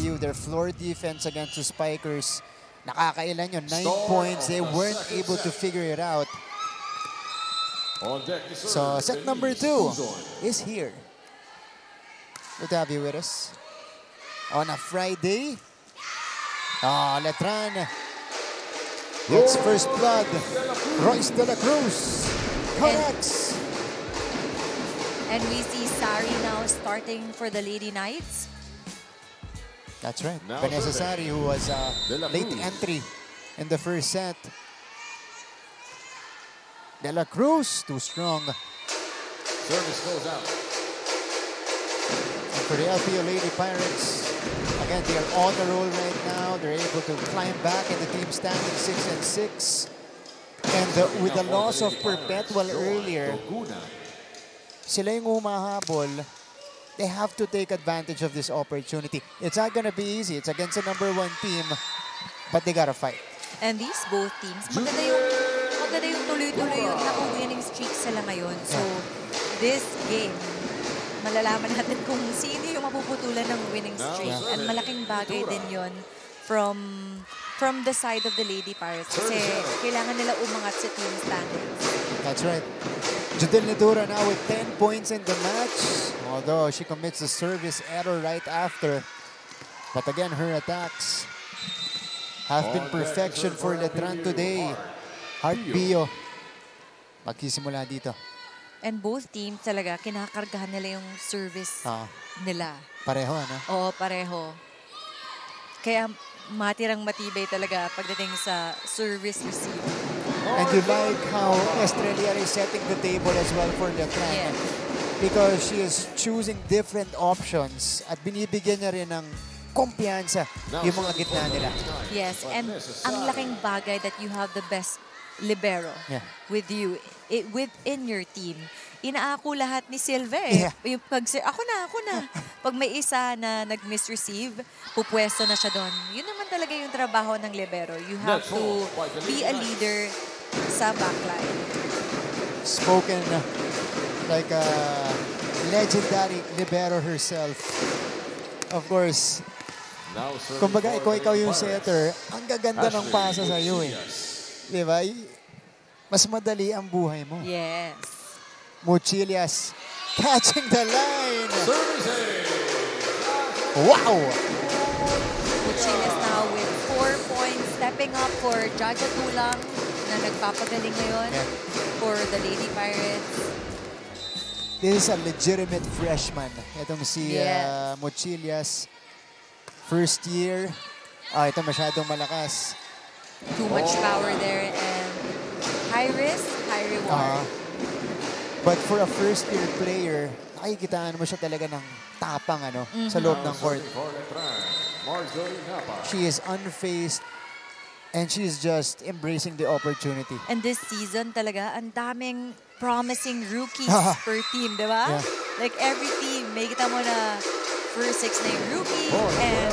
LPU, their floor defense against the Spikers, nakakailan yun, 9 points. They weren't able to figure it out. So set number 2 is here. Good to have you with us. On a Friday. Letran gets first blood. Royce De La Cruz connects. And we see Sari now starting for the Lady Knights. That's right. Vanessa Sari, who was late entry in the first set. De La Cruz, too strong. Service goes out. And for the LPO Lady Pirates, again, they are on the roll right now. They're able to climb back in the team standing 6-6. And with the loss of Perpetual earlier, sila yung humahabol. They have to take advantage of this opportunity. It's not gonna be easy. It's against a #1 team, but they gotta fight. And these both teams, maganda yung tuloy-tuloy yung naka-winning streak sila ngayon. So, this game, malalaman natin kung sino yung mapuputulan ng winning streak. At malaking bagay din yon from the side of the Lady Pirates. Kasi kailangan nila umangat sa team standings. That's right. Judel Nitura now with 10 points in the match. Although she commits a service error right after. But again, her attacks have been perfection for Letran today. Heart Bio magsisimula dito. And both teams talaga, kinakargahan nila yung service nila. Pareho, ano? Oo, pareho. Kaya matirang matibay talaga pagdating sa service receive. And you like how Estrella is setting the table as well for Letran. Yes. Because she is choosing different options at binibigyan niya rin ng kumpiyansa yung mga gitna nila. Yes, and ang laking bagay that you have the best libero with you, within your team. Inaako lahat ni Silve. Yung ako na. Pag may isa na nag-misreceive, pupwesto na siya doon. Yun naman talaga yung trabaho ng libero. You have to be a leader sa backline. Spoken like a legendary libero herself. Of course, kumbaga ikaw yung setter, ang gaganda ng pasa sa'yo eh. Diba? Mas madali ang buhay mo. Yes. Mochilias catching the line. Wow! Mochilias now with 4 points, stepping up for Jaja Tulang na nagpapagaling ngayon for the Lady Pirates. This is a legitimate freshman. Itong si Mochilias. First year. Ito masyadong malakas. Too much power there and high risk, high reward. But for a first-year player, nakikitaan mo siya talaga ng tapang sa loob ng court. She is unfazed and she is just embracing the opportunity. And this season talaga, ang daming promising rookies per team, di ba? Yeah. Like every team, may kita mo na first 6 na yung rookie and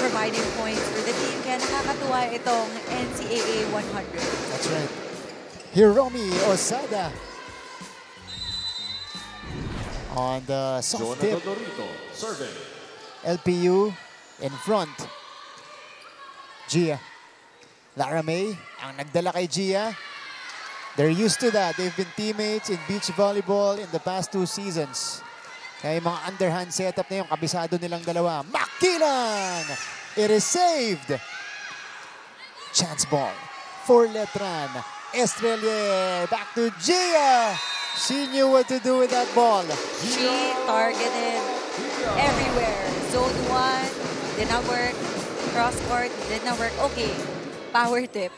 providing points for the team. Kaya nakakatuwa itong NCAA 100. That's right. Hiromi Osada on the soft tip. LPU in front. Gia. Lara May ang nagdala kay Gia. They're used to that. They've been teammates in beach volleyball in the past 2 seasons. Kaya yung mga underhand setup na yung kabisado nilang dalawa. Makilan! It is saved. Chance ball for Letran. Estrella back to Gia. She knew what to do with that ball. She targeted everywhere. Zone 1 did not work. Cross court did not work. Okay, power tip.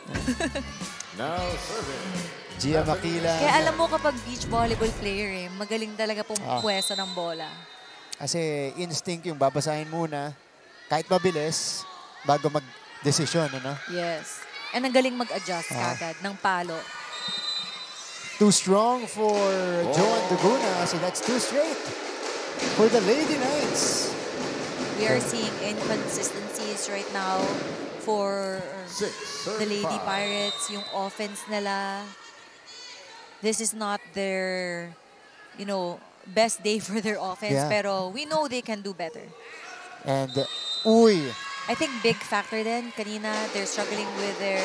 Now serving. Gia Makilan. Kaya alam mo kapag beach volleyball player magaling talaga pumpuwesto ng bola. Kasi instinct yung babasahin muna, kahit mabilis, bago mag-desisyon, Yes. And ang galing mag-adjust kagad ng palo. Too strong for Joan Duguna, so that's 2 straight for the Lady Knights. We are seeing inconsistencies right now for the Lady Pirates. Yung offense nila, this is not their, best day for their offense, pero we know they can do better. And Uy. I think big factor din, kanina they're struggling with their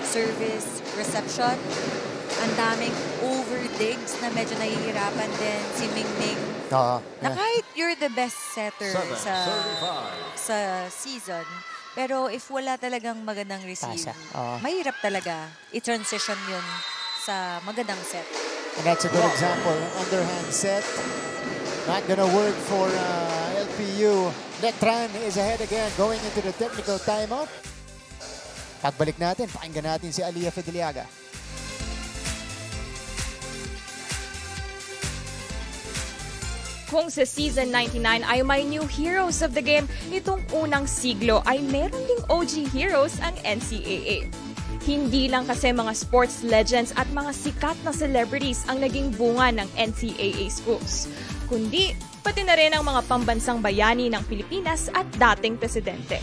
service reception. Ang daming overdigs na medyo nahihirapan din si Mingming. Na kahit you're the best setter sa season, pero if wala talagang magandang receive, mahirap talaga i-transition yun sa magandang set. And that's a good example. An underhand set. Not gonna work for LPU. Letran is ahead again, going into the technical timeout. Pagbalik natin, pakinggan natin si Aliyah Fideliaga. Kung sa Season 99 ay may new heroes of the game, itong unang siglo ay meron ding OG heroes ang NCAA. Hindi lang kasi mga sports legends at mga sikat na celebrities ang naging bunga ng NCAA schools, kundi pati na rin ang mga pambansang bayani ng Pilipinas at dating presidente.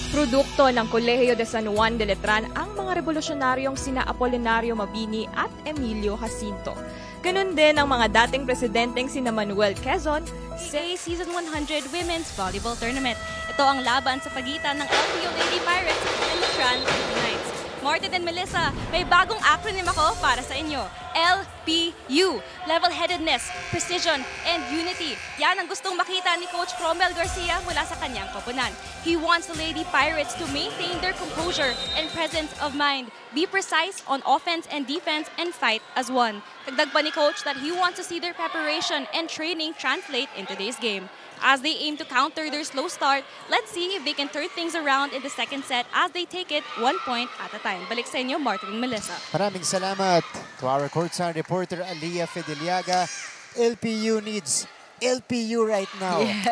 Produkto ng Kolehiyo de San Juan de Letran ang mga revolusyonaryong sina Apolinario Mabini at Emilio Jacinto. Ganun din ang mga dating presidenteng sina Manuel Quezon sa Season 100 Women's Volleyball Tournament. Ito ang laban sa pagitan ng LPU Lady Pirates and Letran Lady Knights. Martin and Melissa, may bagong acronym ako para sa inyo. LPU, level-headedness, precision, and unity. Yan ang gustong makita ni Coach Cromwell Garcia mula sa kanyang koponan. He wants the Lady Pirates to maintain their composure and presence of mind, be precise on offense and defense, and fight as one. Dagdag pa ni Coach that he wants to see their preparation and training translate in today's game. As they aim to counter their slow start, let's see if they can turn things around in the second set as they take it 1 point at a time. Balik sa inyo, Martin and Melissa. Maraming salamat to our courtside reporter, Aliyah Fideliaga. LPU needs LPU right now. Yes.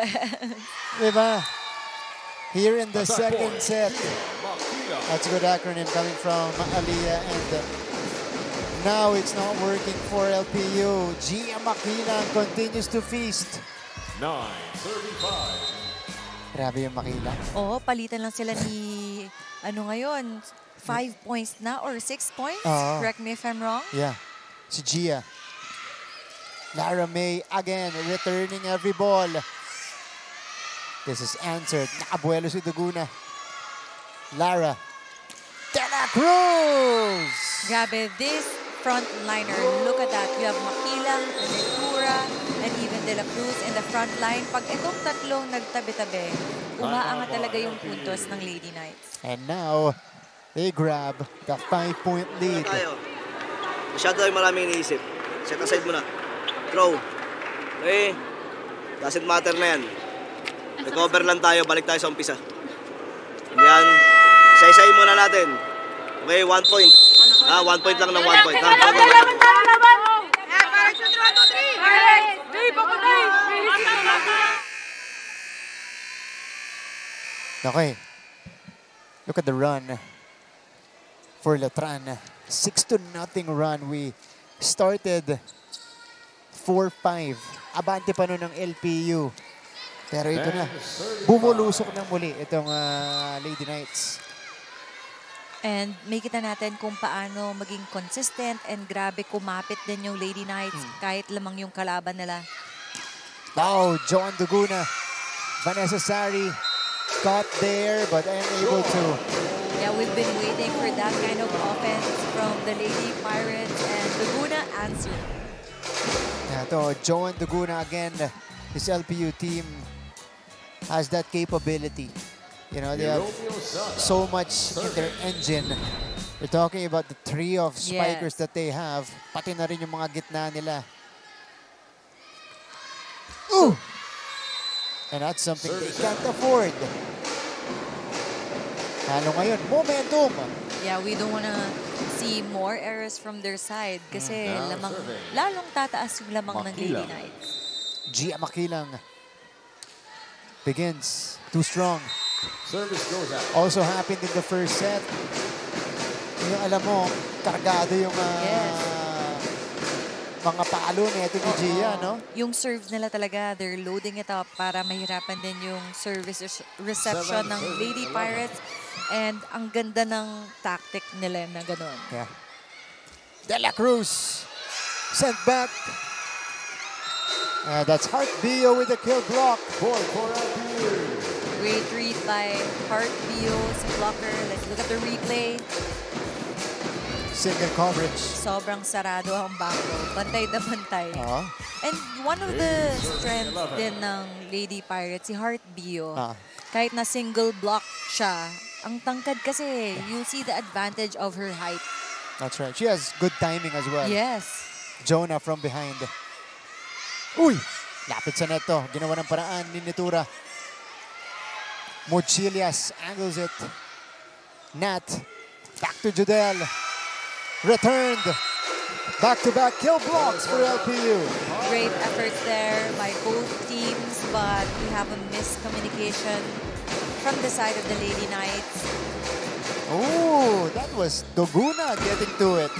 Diba? Here in the second set. That's a good acronym coming from Aliyah. And now it's not working for LPU. Gia Makilang continues to feast. 9-35. Grabe yung Makila. Oo, palitan lang sila ni, ngayon, 5 points na or 6 points? Correct me if I'm wrong. Yeah. Si Gia. Lara May again, returning every ball. This is answered. Nakabuelo si Duguna. Lara. De La Cruz! Grabe, this frontliner, look at that. You have Makilang, Ventura, and even De La Cruz in the front line. Pag itong tatlong nagtabi-tabi, umaangat talaga yung puntos ng Lady Knights. And now, they grab the 5-point lead. Masyado tayo maraming iniisip. Check aside muna. Throw. Okay. Doesn't matter na yan. Recover lang tayo. Balik tayo sa umpisa. Yan. Isa-isayin muna natin. Okay, 1 point. 1 point lang ng 1 point. Okay. Look at the run for Letran. 6-0 run. We started 4-5. Abante pa nun ng LPU. Pero ito na. Bumulusok ng muli itong Lady Knights. And may kita natin kung paano maging consistent and grabe kumapit din yung Lady Knights kahit lamang yung kalaban nila. Oh, John Duguna. Vanessa Sari got there but unable to. Yeah, we've been waiting for that kind of offense from the Lady Pirates and Duguna answered. Ito, Joan Duguna again. This LPU team has that capability. You know, they have so much in their engine. We're talking about the three of spikers that they have. Pati na rin yung mga gitna nila. Ooh! And that's something they can't afford. Lalo ngayon, momentum! Yeah, we don't wanna see more errors from their side kasi lalong tataas yung lamang ng Lady Knights. Gia Makilang begins too strong. Service goes out. Also happened in the first set. Yung alam mo, kargado yung mga palo nito ni Gia, no? Yung serves nila talaga, they're loading it up para mahirapan din yung service reception ng Lady Pirates. And ang ganda ng tactic nila na gano'n. Yeah. De La Cruz sent back. That's Heart Bio with the kill block. Great by Heart Bio sa blocker. Let's look at the replay. Single coverage. Sobrang sarado ang bako. Bantay na bantay. And one of the strengths din ng Lady Pirates, si Heart Bio, kahit na single block siya, ang tangkad kasi, you see the advantage of her height. That's right. She has good timing as well. Yes. Jonah from behind. Uy! Lapit sa neto. Ginawa ng paraan ni Nitura. Mochilias angles it. Nat. Back to Judel. Returned. Back-to-back kill blocks for LPU. Great efforts there by both teams, but we have a miscommunication from the side of the Lady Knights. Oh, that was Doguna getting to it.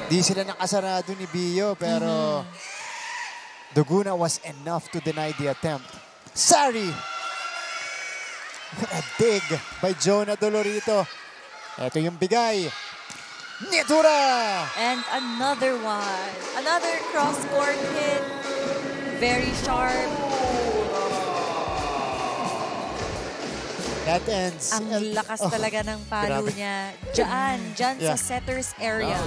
Di sila nakasarado ni Bio, pero Doguna was enough to deny the attempt. Sari! A dig by Jonah Dolorito. Ito yung bigay. Nitura! And another one. Another cross-court hit. Very sharp. That ends. Ang lakas talaga ng palo niya. Diyan sa setter's area.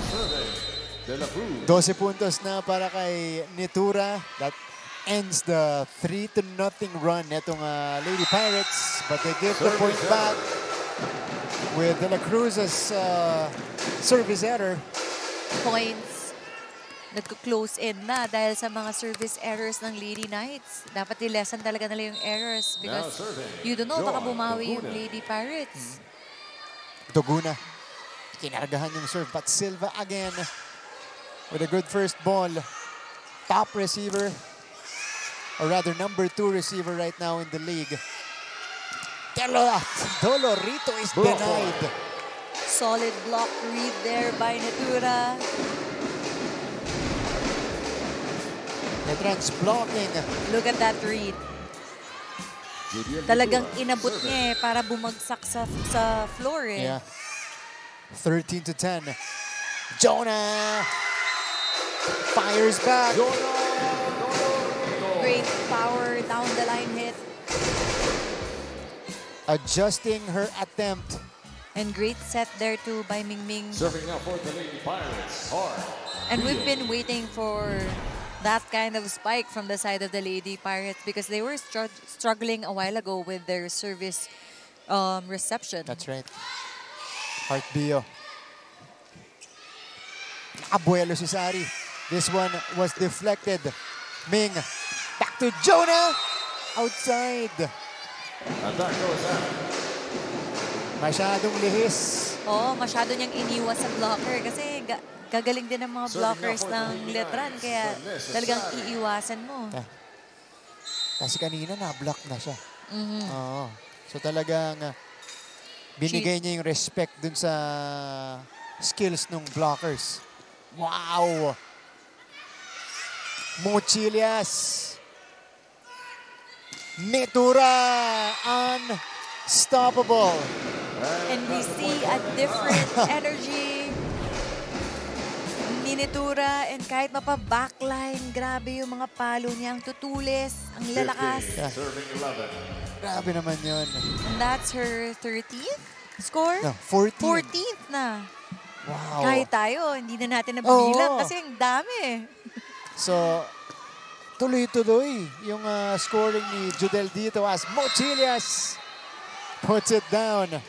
12 puntos na para kay Nitura. That ends the 3-0 run netong Lady Pirates. But they give the point back with De La Cruz's service error. Points. Nagko-close in na dahil sa mga service errors ng Lady Knights. Dapat i-lesson talaga nila yung errors because you don't know, baka bumawi yung Lady Pirates. Doguna. Kinargahan yung serve, but Silva again with a good first ball. Top receiver, or rather number 2 receiver right now in the league. Dolorito is denied. Solid block read there by Nitura. Letran's blocking. Look at that read. Talagang inabot niya para bumagsak sa floor eh. Yeah. 13-10. Jonah fires back. Great power down the line hit. Adjusting her attempt. And great set there too by Ming Ming. Serving up for the Lady Pirates. And we've been waiting for that kind of spike from the side of the Lady Pirates because they were struggling a while ago with their service reception. That's right. Heart Bio. Abuelo si Sari. This one was deflected. Ming. Back to Jonah. Outside. And that goes out. Masyadong lihis. Oo, masyado niyang iniwas sa blocker kasi gagaling din ang mga blockers ng Letran kaya talagang iiwasan mo. Kasi kanina na-block na siya. Oo. So talagang binigay niya yung respect dun sa skills ng blockers. Wow! Mochilias. Nitura. Unstoppable. And we see a different energy ni Nitura, and kahit mapa-backline, grabe yung mga palo niya, ang tutulis, ang lalakas. Grabe naman yun. And that's her 13th score? No, 14th. 14th na. Wow. Kahit tayo, hindi na natin nabibilang kasi ang dami. So, tuloy-tuloy yung scoring ni Judel dito as Mochilias puts it down.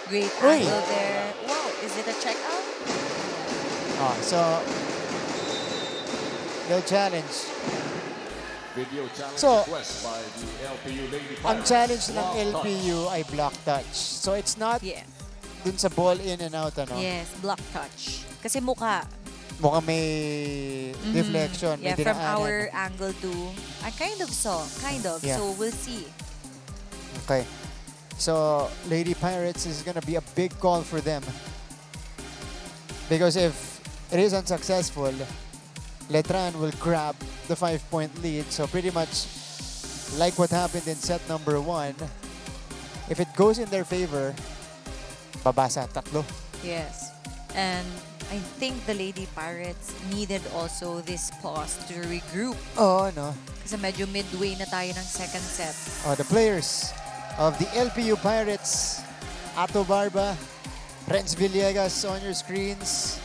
Great angle there. Wow, is it a checkout? So, no challenge. Video challenge So, request by the LPU Lady ang Pirates. challenge ng LPU ay block touch. So, it's not dun sa ball in and out, ano? Yes, block touch. Kasi mukha. Mukhang may deflection, may Yeah, from dinaanan. our angle too. I kind of saw, Yeah. So, we'll see. Okay. So, Lady Pirates is gonna be a big call for them. Because if it is unsuccessful, Letran will grab the 5-point lead. So pretty much like what happened in set number 1, if it goes in their favor, babasa tatlo. Yes. And I think the Lady Pirates needed also this pause to regroup. Oh, no. Kasi medyo midway na tayo ng second set. The players of the LPU Pirates, Ato Barba, Renz Villegas on your screens.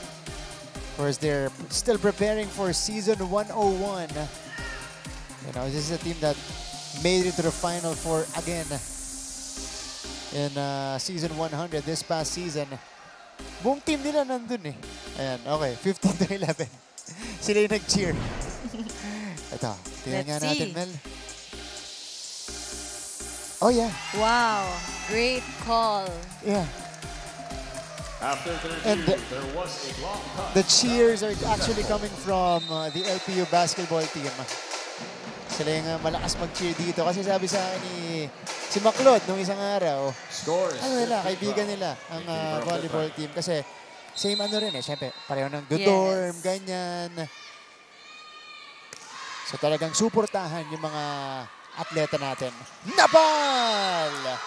Of course, they're still preparing for season 101. You know, this is a team that made it to the Final Four again in season 100 this past season. Buong team nila nandun eh. Ayan, okay, 15-11. Sila yung nag-cheer. Ito, tingnan nga natin, Mel. Oh, yeah. Wow, great call. Yeah. After And there was a block cut. the cheers are actually coming from the LPU basketball team. Sila yung malakas mag-cheer dito. Kasi sabi sa akin ni si Maclod nung isang araw, kaibigan nila ang volleyball team. Kasi same ano rin eh. Siyempre, pareho ng dorm, ganyan. So talagang suportahan yung mga atleta natin. Napal!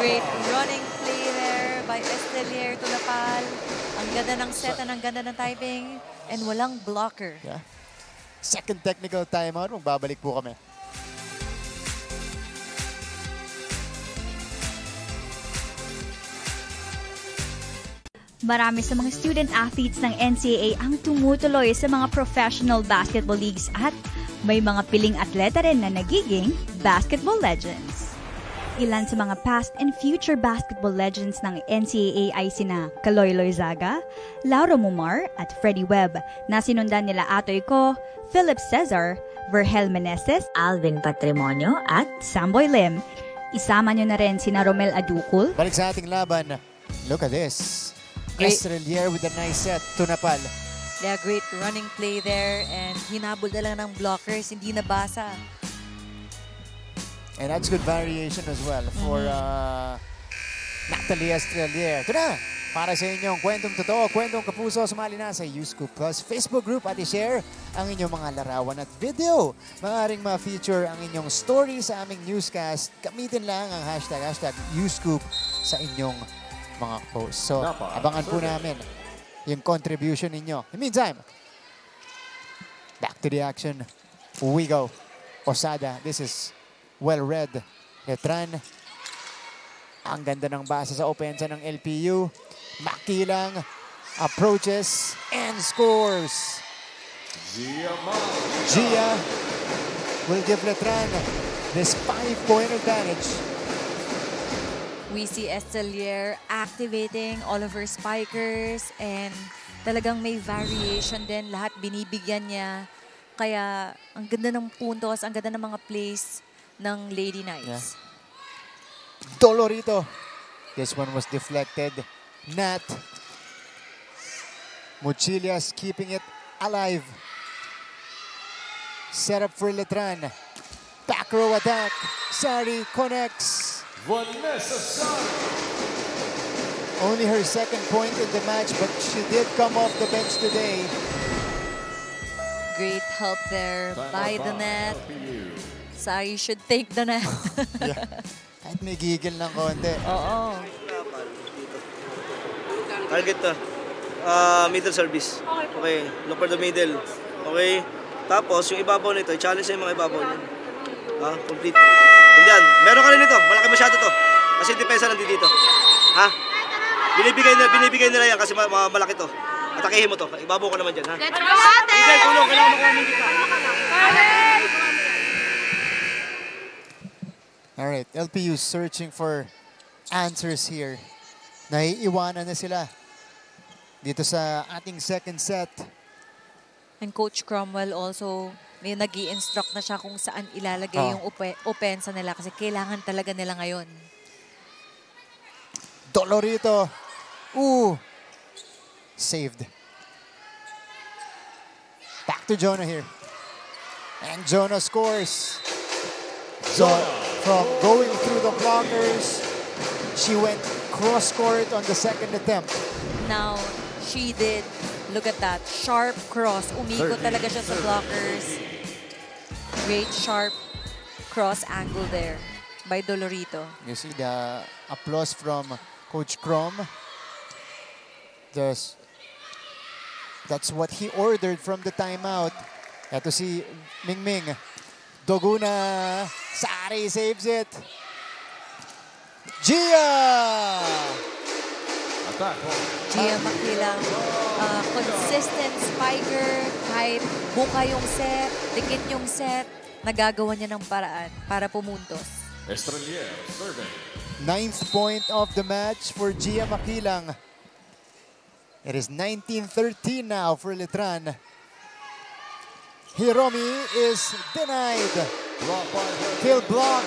Great running play there by Estelier to Napal. Ang ganda ng set, ang ganda ng typing, and walang blocker. Yeah. Second technical timeout. Magbabalik po kami. Marami sa mga student athletes ng NCAA ang tumutuloy sa mga professional basketball leagues at may mga piling atleta rin na nagiging basketball legends. Ilan sa mga past and future basketball legends ng NCAA ay sina Kaloy Loizaga, Laura Mumar at Freddie Webb na sinundan nila Atoy Ko, Philip Cesar, Vergel Meneses, Alvin Patrimonio at Samboy Lim. Isama nyo na rin sina Romel Aducul. Balik sa ating laban. Look at this. Estrelier with a nice set to Napal. Yeah, great running play there, and hinabol na lang ng blockers, hindi nabasa. And that's good variation as well for Natalie Estrelier. Ito na, para sa inyong kwentong totoo, kwentong kapuso, sumali na sa UScoop Plus Facebook group at i-share ang inyong mga larawan at video. Maaaring ma-feature ang inyong story sa aming newscast. Gamitin lang ang hashtag UScoop sa inyong mga posts. So, abangan po namin yung contribution ninyo. In the meantime, back to the action. We go. Osada, this is well read. Letran. Ang ganda ng basa sa opensa ng LPU. Makilang approaches and scores. Gia will give Letran this 5-point advantage. We see Estelier activating all of her spikers, and talagang may variation din. Lahat binibigyan niya. Kaya ang ganda ng puntos, ang ganda ng mga plays ng Lady Knights. Yeah. Dolorito. This one was deflected. Nat. Mochilias keeping it alive. Set up for Letran. Back row attack. Sari connects. Only her second point in the match, but she did come off the bench today. Great help there by the net. Sari should take the net. Yeah. Kahit may gigil ng konti. Oo. Target to. Middle service. Okay. Look for the middle. Okay. Tapos, yung ibabaw nito, i-challenge na yung mga ibabaw nyo. Complete. Yan. Meron ka rin ito. Malaki masyado to. Kasi depensa nandito dito. Ha? Binibigay nila yan kasi malaki to. Atakihin mo to. Ibabaw ko naman dyan, ha? Let's go, ate! Hindi, tulong. Kailangan makamindi ka. Alright, LPU searching for answers here. Naiiwanan na sila dito sa ating second set. And Coach Cromwell also, may nag-i-instruct na siya kung saan ilalagay yung opensa nila kasi kailangan talaga nila ngayon. Dolorito. Ooh. Saved. Back to Jonah here. And Jonah scores. So, from going through the blockers, she went cross-court on the second attempt. Now, she did, look at that, sharp cross. Umikot talaga siya sa blockers. Great sharp cross angle there by Dolorito. You see the applause from Coach Crom. That's what he ordered from the timeout. Ito si Mingming. Doguna. Sari saves it. Gia! Gia Makilang, consistent spiker, kahit buka yung set, dikit yung set, nagagawa niya ng paraan para pumuntos. Estrelier serving. 9th point of the match for Gia Makilang. It is 19-13 now for Letran. Hiromi is denied. Kill block.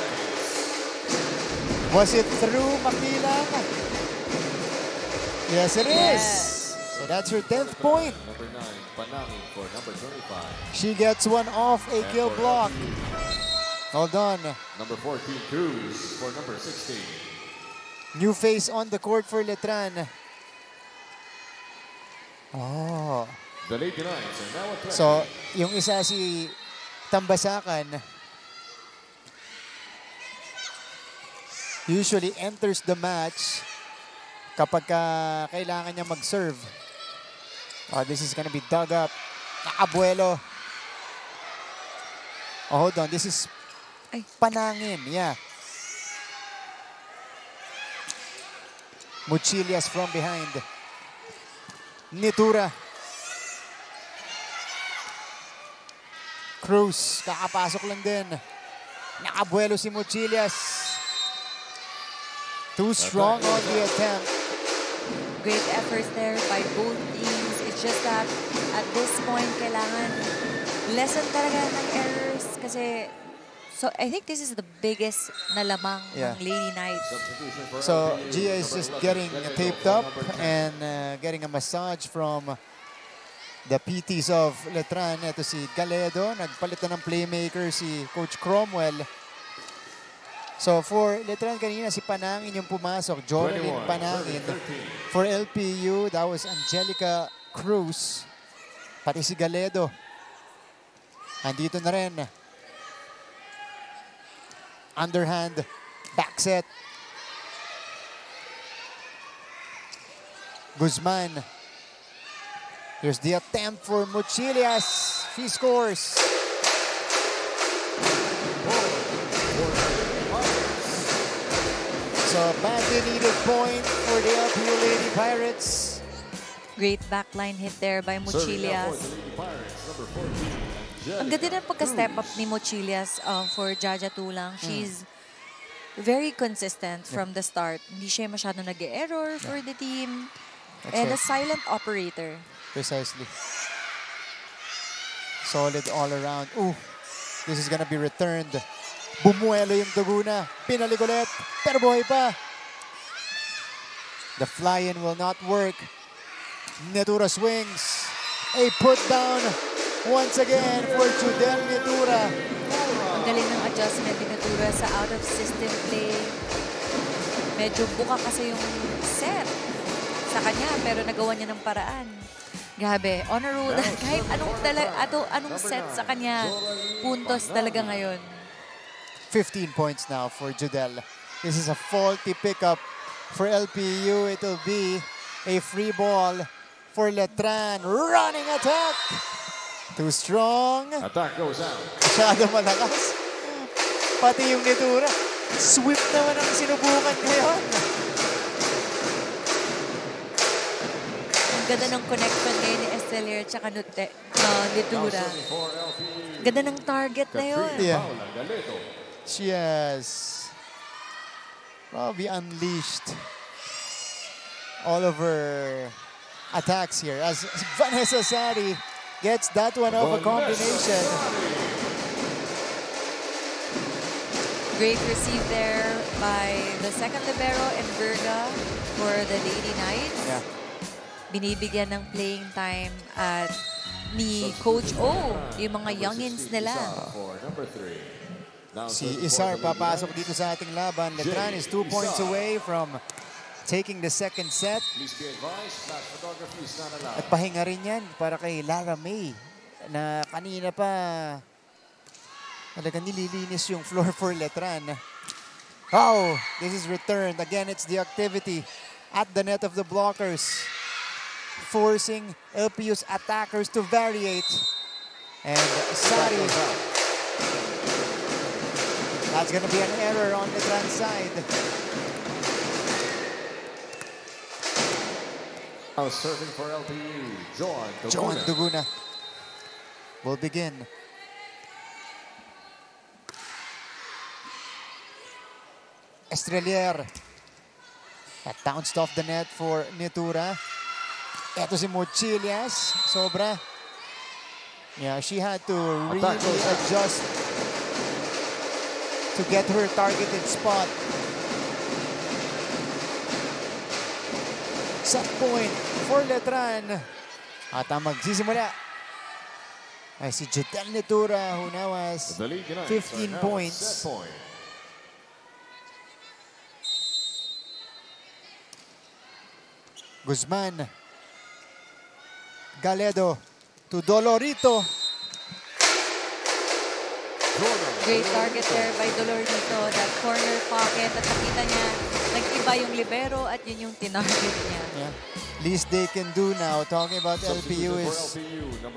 Was it through Makilang? Yes, it is. So that's her 10th point. Number 9, Panangin for number 25. She gets one off a kill block. Hold on. Number 14, Cruz for number 16. New face on the court for Letran. Oh. The Lady Knights are now attacking. So, yung isa si Tambasakan usually enters the match kapag kailangan niya mag-serve. Oh, this is gonna be dug up. Abuelo. Oh, hold on. This is Panangin. Yeah. Muchilias from behind. Nitura. Cruz, kakapasok lang din. Nakabuelo si Muchilias. Too strong on the attempt. Great efforts there by both teams. It's just that at this point, kailangan lesson talaga ng errors kasi so I think this is the biggest na lamang ng Lady Knights. So Gia is just getting taped up and getting a massage from the PTs of Letran. Ito si Galedo. Nagpalit na ng playmaker si Coach Cromwell. So for Letran kanina si Panangin yung pumasok. Joralyn Panangin. For LPU, that was Angelica Cruz. Pati si Galedo. Andito na rin. Underhand. Back set. Guzman. Here's the attempt for Muchilias. She scores. So badly needed point for the LPU Lady Pirates. Great backline hit there by Muchilias. Ang ganda ng pagka-step up ni Muchilias for Jaja Tulang. She's very consistent from the start. Hindi siya masyado nag-error for the team. And a silent operator. Precisely. Solid all around. Ooh, this is gonna be returned. Bumuelo yung Doguna. Pinalik ulit. Pero buhay pa. The fly-in will not work. Nitura swings. A put down once again for Judel Nitura. Ang galing ng adjustment ni Nitura sa out-of-system play. Medyo buka kasi yung set sa kanya pero nagawa niya ng paraan. Grabe, on a roll. Kahit anong set sa kanya, puntos talaga ngayon. 15 points now for Judel. This is a faulty pickup for LPU. It will be a free ball for Letran. Running attack. Too strong. Attack goes out. Masyado malakas. Pati yung Nitura. Sweep naman ang sinubukan ngayon. Ang ganda ng connection ngayon ni Estelier at saka Nitura. Ganda ng target na yun. Yeah. She has probably unleashed all of her attacks here as Vanessa Sari gets that one off a combination. Great receive there by the second libero and Virga for the Lady Knights. Yeah. Binibigyan ng playing time at ni Coach O, yung mga youngins nila. Si Isar papasok dito sa ating laban. Letran is 2 points away from taking the second set. At pahinga rin yan para kay Lara May na kanina pa talagang nililinis yung floor for Letran. Oh, this is returned. Again, it's the activity at the net of the blockers, forcing LPU's attackers to variate. And Sari. That's going to be an error on Letran's side. Now serving for LPU, Joan Duguna will begin. Estrelier. That bounced off the net for Nitura. Eto si Mochilias. Sobra. Yeah, she had to really adjust to get her targeted spot. Set point for Letran. At ang magsisimula ay si Jodel Nitura, who now has 15 points. Guzman. Galedo to Dolorito. Great target there by Dolorito. That corner pocket at nakita niya nag-iba yung libero at yun yung tinarget niya. Yeah. Least they can do now, talking about LPU, is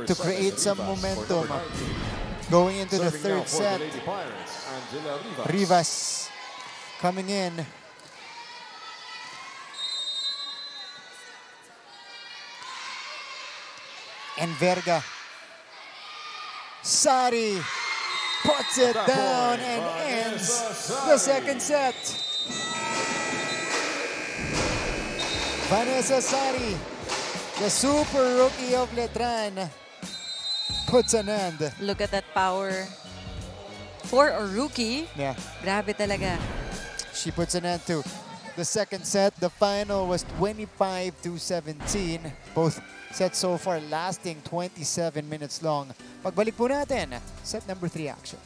to create some momentum going into the third set. Rivas coming in. And Verga. Sari puts it down and ends the second set. Vanessa Sari, the super rookie of Letran, puts an end. Look at that power. For a rookie, yeah, grabe talaga. She puts an end to the second set. The final was 25-17. Both sets so far lasting 27 minutes long. Pagbalik po natin, set number 3 action.